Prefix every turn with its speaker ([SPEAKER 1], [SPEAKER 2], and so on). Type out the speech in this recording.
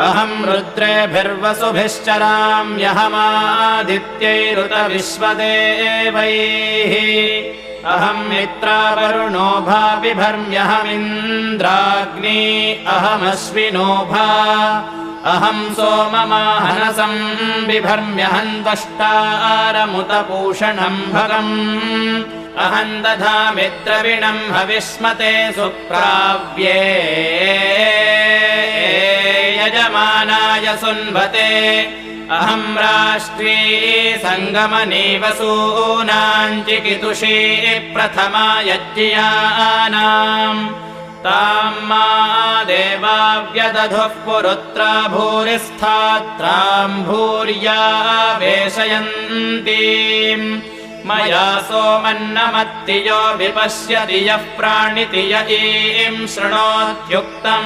[SPEAKER 1] अहं रुद्रेभिर्वसुभिश्चराम्यहमादित्यैरुत विश्वदेवैः अहं मित्रावरुणो भाविभर्म्यहमिन्द्राग्नी अहमश्विनोभा अहं सोममाहनसं बिभर्म्यहं त्वष्टारमुतपूषणं भगम् अहं दधामि द्रविणं हविष्मते सुप्राव्ये यजमानाय सुन्वते अहं राष्ट्री सङ्गमनी वसूनां चिकितुषी प्रथमा यज्ञियानाम् तां मा देवा व्यदधुः पुरुत्रा भूरिस्थात्रां भूर्या वेशयन्तीम् मया सोमन्नमत्ति यो विपश्यति यः प्राणिति य ईं शृणोत्युक्तम्।